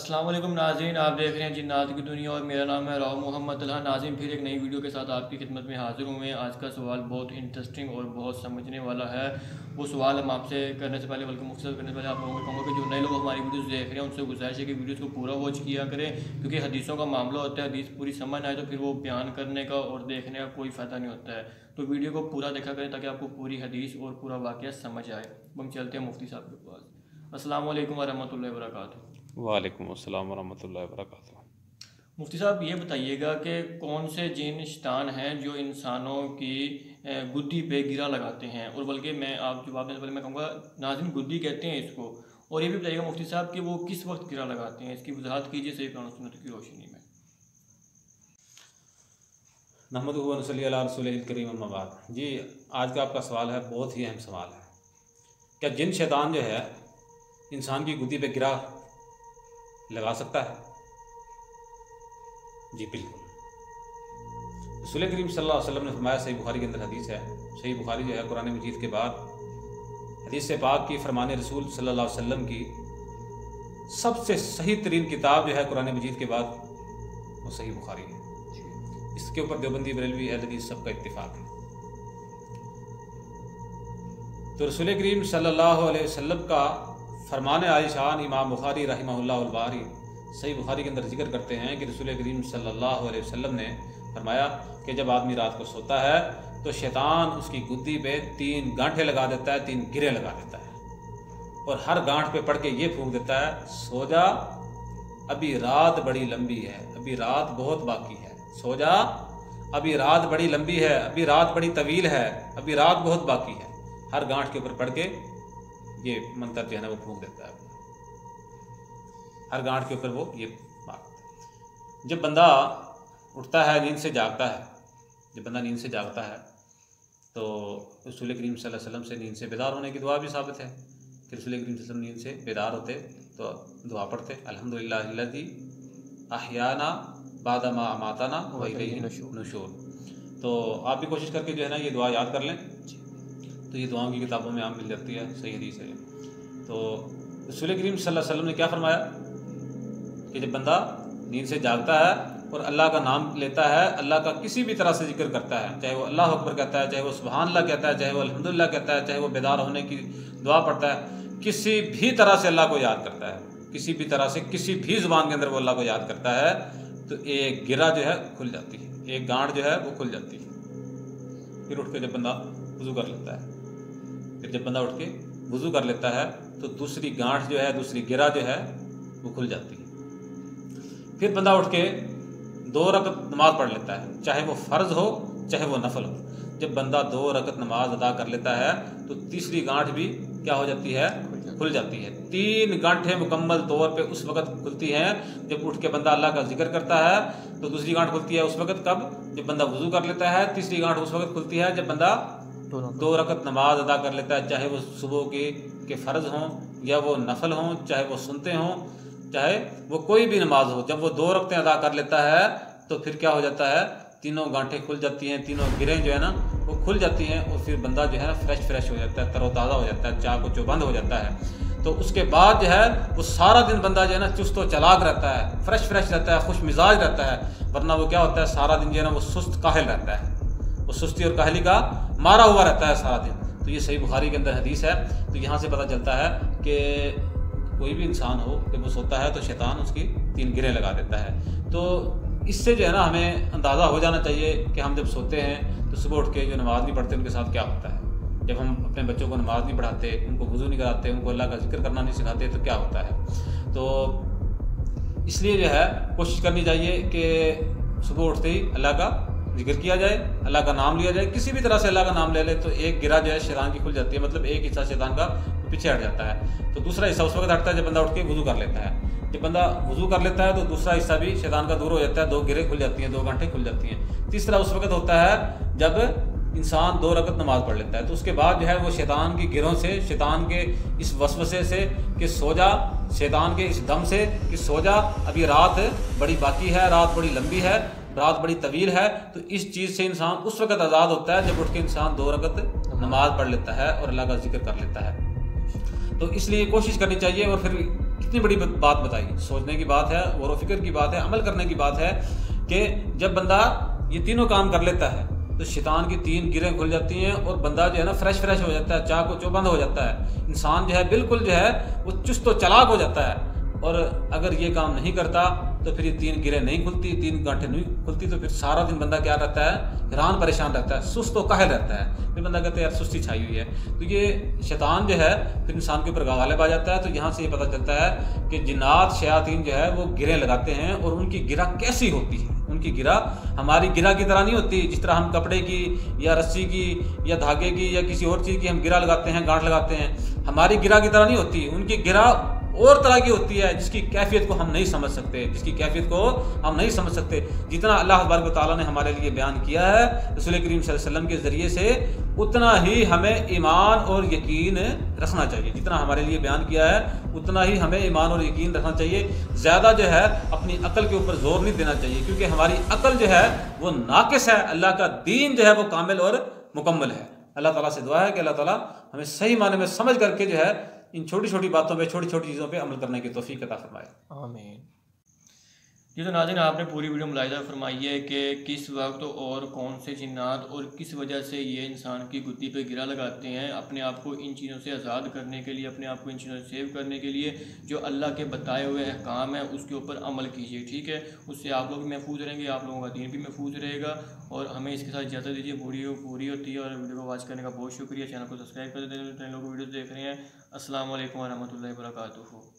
अस्सलाम वालेकुम नाज़रीन, आप देख रहे हैं जिन्नात की दुनिया और मेरा नाम है राव मोहम्मद तलहा। नाज़रीन, फिर एक नई वीडियो के साथ आपकी खिदमत में हाजिर हुए हैं। आज का सवाल बहुत ही इंटरेस्टिंग और बहुत समझने वाला है। वो सवाल हम आपसे करने से पहले, बल्कि मुख्तसर करने से पहले आप लोगों को कहूँगा कि जो नए लोग हमारी वीडियोस देख रहे हैं उनसे गुजारिश है कि वीडियोज़ को पूरा वॉच किया करें, क्योंकि हदीसों का मामला होता है। हदीस पूरी समझ आए तो फिर वो बयान करने का और देखने का कोई फ़ायदा नहीं होता है। तो वीडियो को पूरा देखा करें ताकि आपको पूरी हदीस और पूरा वाक़या समझ आए। हम चलते हैं मुफ्ती साहब के पास। अस्सलाम वालेकुम वरहमतुल्लाहि वबरकातुहू। वालेकुम अस्सलाम वरहमतुल्लाहि वबरकातुहू। मुफ्ती साहब ये बताइएगा कि कौन से जिन शैतान हैं जो इंसानों की गुद्दी पे गिरा लगाते हैं, और बल्कि मैं आप जवाब देने से पहले मैं कहूँगा नाज़रीन गुद्दी कहते हैं इसको। और ये भी बताइएगा मुफ्ती साहब कि वो किस वक्त गिरा लगाते हैं, इसकी वजाहत कीजिए सही कुरान और सुन्नत की रोशनी में। नहमदुहु व नसल्ली अला रसूलिल करीम अम्मा बाद। जी, आज का आपका सवाल है, बहुत ही अहम सवाल है। क्या जिन शैतान जो है इंसान की गुद्दी पे गिरा लगा सकता है? जी बिल्कुल। रसूल करीम सल्लल्लाहु अलैहि वसल्लम ने फरमाया, सही बुखारी के अंदर हदीस है। सही बुखारी जो है कुरान मजीद के बाद हदीस से पाक की फरमान रसूल सल्लल्लाहु अलैहि वसल्लम की सबसे सही तरीन किताब जो है कुरान मजीद के बाद वो सही बुखारी है। इसके ऊपर देवबंदी बरेलवी अहले हदीस सबका इत्तिफाक है। तो रसूल करीम सल्लल्लाहु अलैहि वसल्लम का फरमान आलिशान इमाम बुखारी रहमहुल्लाहुल बारी सही बुखारी के अंदर जिक्र करते हैं कि रसूल करीम सल्लल्लाहु अलैहि वसल्लम ने फरमाया कि जब आदमी रात को सोता है तो शैतान उसकी गुद्दी पे 3 गांठें लगा देता है, 3 गिरे लगा देता है, और हर गांठ पे पड़ के ये फूंक देता है, सो जा, अभी रात बड़ी लंबी है, अभी रात बहुत बाकी है, सो जा, अभी रात बड़ी लंबी है, अभी रात बड़ी तवील है, अभी रात बहुत बाकी है। हर गांठ के ऊपर पड़ के ये मंत्र जो है ना वो फूंक देता है, हर गांठ के ऊपर वो ये बात। जब बंदा उठता है, नींद से जागता है, जब बंदा नींद से जागता है तो रसूल करीम सल्लल्लाहु अलैहि वसल्लम से नींद से बेदार होने की दुआ भी साबित है कि रसूल करीम सल्लल्लाहु अलैहि वसल्लम नींद से बेदार होते तो दुआ पढ़ते, अल्हम्दुलिल्लाहिल्लज़ी अहयाना बादा मा अमाताना व इलैहि नुशूर। तो आप भी कोशिश करके जो है ना ये दुआ याद कर लें, तो ये दुआओं की किताबों में आम मिल जाती है, सही हदीस है। तो रसूल करीम सल्लल्लाहु अलैहि वसल्लम ने क्या फरमाया कि जब बंदा नींद से जागता है और अल्लाह का नाम लेता है, अल्लाह का किसी भी तरह से जिक्र करता है, चाहे वो अल्लाह अकबर कहता है, चाहे वो सुभान अल्लाह कहता है, चाहे वो अल्हम्दुलिल्लाह कहता है, चाहे वो बेदार होने की दुआ पढ़ता है, किसी भी तरह से अल्लाह को याद करता है, किसी भी तरह से किसी भी ज़ुबान के अंदर वो अल्लाह को याद करता है, तो एक गिरा जो है खुल जाती है, एक गांठ जो है वो खुल जाती है। फिर उठ के जब बंदा वज़ू कर लेता है, फिर जब बंदा उठ के वज़ू कर लेता है तो दूसरी गांठ जो है, दूसरी गिरा जो है वो खुल जाती है। फिर बंदा उठ के 2 रकत नमाज पढ़ लेता है, चाहे वो फ़र्ज़ हो चाहे वो नफल हो। जब बंदा 2 रकत नमाज अदा कर लेता है तो तीसरी गांठ भी क्या हो जाती है, खुल जाती है। 3 गांठें मुकम्मल तौर पे उस वक़्त खुलती हैं जब उठ के बंदा अल्लाह का जिक्र करता है, तो दूसरी गांठ खुलती है उस वक़्त कब, जब बंदा वज़ू कर लेता है। तीसरी गांठ उस वक़्त खुलती है जब बंदा 2 रकत नमाज अदा कर लेता है, चाहे वो सुबह के फ़र्ज़ हों या वो नफल हों, चाहे वो सुनते हों, चाहे वो कोई भी नमाज हो। जब वो 2 रकतें अदा कर लेता है तो फिर क्या हो जाता है, तीनों गांठें खुल जाती हैं, तीनों गिरें जो है ना वो खुल जाती हैं, और फिर बंदा जो है ना फ्रेश हो जाता है, तरोताज़ा हो जाता है, चाक चौबंद हो जाता है। तो उसके बाद जो है वो सारा दिन बंदा जो है ना चुस्त व चलाक रहता है, फ्रेश रहता है, खुश मिजाज रहता है। वरना वो क्या होता है, सारा दिन जो है ना वो सुस्त काहिल रहता है, वो सुस्ती और काहली का मारा हुआ रहता है सारा दिन। तो ये सही बुखारी के अंदर हदीस है। तो यहाँ से पता चलता है कि कोई भी इंसान हो जब वो सोता है तो शैतान उसकी 3 गिरें लगा देता है। तो इससे जो है ना हमें अंदाज़ा हो जाना चाहिए कि हम जब सोते हैं तो सुबह उठ के जो नमाज़ नहीं पढ़ते उनके साथ क्या होता है। जब हम अपने बच्चों को नमाज़ नहीं पढ़ाते, उनको वज़ू नहीं कराते, उनको अल्लाह का जिक्र करना नहीं सिखाते, तो क्या होता है। तो इसलिए जो है कोशिश करनी चाहिए कि सुबह उठते ही अल्लाह का जिक्र किया जाए, अल्लाह का नाम लिया जाए, किसी भी तरह से अल्लाह का नाम ले ले तो एक गिरा जो है शैतान की खुल जाती है, मतलब एक हिस्सा शैतान का पीछे हट जाता है। तो दूसरा हिस्सा उस वक्त हटता है जब बंदा उठ के वज़ू कर लेता है। जब बंदा वज़ू कर लेता है तो दूसरा हिस्सा भी शैतान का दूर हो जाता है, 2 गिरे खुल जाती हैं, 2 गांठें खुल जाती हैं। तीसरा उस वक्त होता है जब इंसान 2 रकत नमाज पढ़ लेता है, तो उसके बाद जो है वो शैतान की गिरों से, शैतान के इस वसवसे से कि सो जा, शैतान के इस दम से कि सो जा, अभी रात बड़ी बाकी है, रात बड़ी लंबी है, रात बड़ी तवील है, तो इस चीज़ से इंसान उस वक़्त आज़ाद होता है जब उठ के इंसान 2 रकत नमाज पढ़ लेता है और अल्लाह का जिक्र कर लेता है। तो इसलिए कोशिश करनी चाहिए। और फिर कितनी बड़ी बात बताई, सोचने की बात है, गौर व फिक्र की बात है, अमल करने की बात है कि जब बंदा ये तीनों काम कर लेता है तो शैतान की 3 गिरें खुल जाती हैं और बंदा जो है ना फ्रेश हो जाता है, चाक व चौबंद हो जाता है। इंसान जो है बिल्कुल जो है वो चुस्त व चालाक हो जाता है। और अगर ये काम नहीं करता तो फिर ये 3 गिरें नहीं खुलती, 3 गांठें नहीं खुलती, तो फिर सारा दिन बंदा क्या रहता है, हैरान परेशान रहता है, सुस्त व काहिल रहता है। फिर बंदा कहता है यार सुस्ती छाई हुई है। तो ये शैतान जो है फिर इंसान के ऊपर गालिब आ जाता है। तो यहाँ से ये पता चलता है कि जिन्नात शयातीन जो है वो गिरें लगाते हैं और उनकी गिरा कैसी होती है। उनकी गिरा हमारी गिरा की तरह नहीं होती, जिस तरह हम कपड़े की या रस्सी की या धागे की या किसी और चीज़ की हम गिरा लगाते हैं, गांठ लगाते हैं, हमारी गिरा की तरह नहीं होती। उनकी गिरा और तरह की होती है जिसकी कैफियत को हम नहीं समझ सकते, जितना अल्लाह तबारक व तआला ने हमारे लिए बयान किया है रसूल करीम सल्लल्लाहु अलैहि वसल्लम के ज़रिए से, उतना ही हमें ईमान और यकीन रखना चाहिए। जितना हमारे लिए बयान किया है उतना ही हमें ईमान और यकीन रखना चाहिए। ज़्यादा जो है अपनी अकल के ऊपर जोर नहीं देना चाहिए, क्योंकि हमारी अकल जो है वो नाकिस है, अल्लाह का दीन जो है वो कामिल और मुकम्मल है। अल्लाह ताला से दुआ है कि अल्लाह ताला हमें सही माने में समझ करके जो है इन छोटी छोटी बातों पे, छोटी छोटी चीज़ों पे अमल करने की तौफीक अता फरमाए। आमीन। जी तो नाज़रीन, आपने पूरी वीडियो मुलाहिज़ा फरमाई है कि किस वक्त और कौन से जिन्नात और किस वजह से ये इंसान की गुद्दी पे गिरा लगाते हैं। अपने आप को इन चीज़ों से आज़ाद करने के लिए, अपने आप को इन चीज़ों से सेव करने के लिए जो अल्लाह के बताए हुए अहकाम है उसके ऊपर अमल कीजिए, ठीक है। उससे आप लोग भी महफूज रहेंगे, आप लोगों का दीन भी महफूज रहेगा। और हमें इसके साथ इजाज़त दीजिए। वीडियो पूरी होती है और वीडियो को वॉच करने का बहुत शुक्रिया। चैनल को सब्सक्राइब कर दें, नए लोग वीडियो देख रहे हैं। अस्सलाम वालेकुम व रहमतुल्लाहि व बरकातुहू।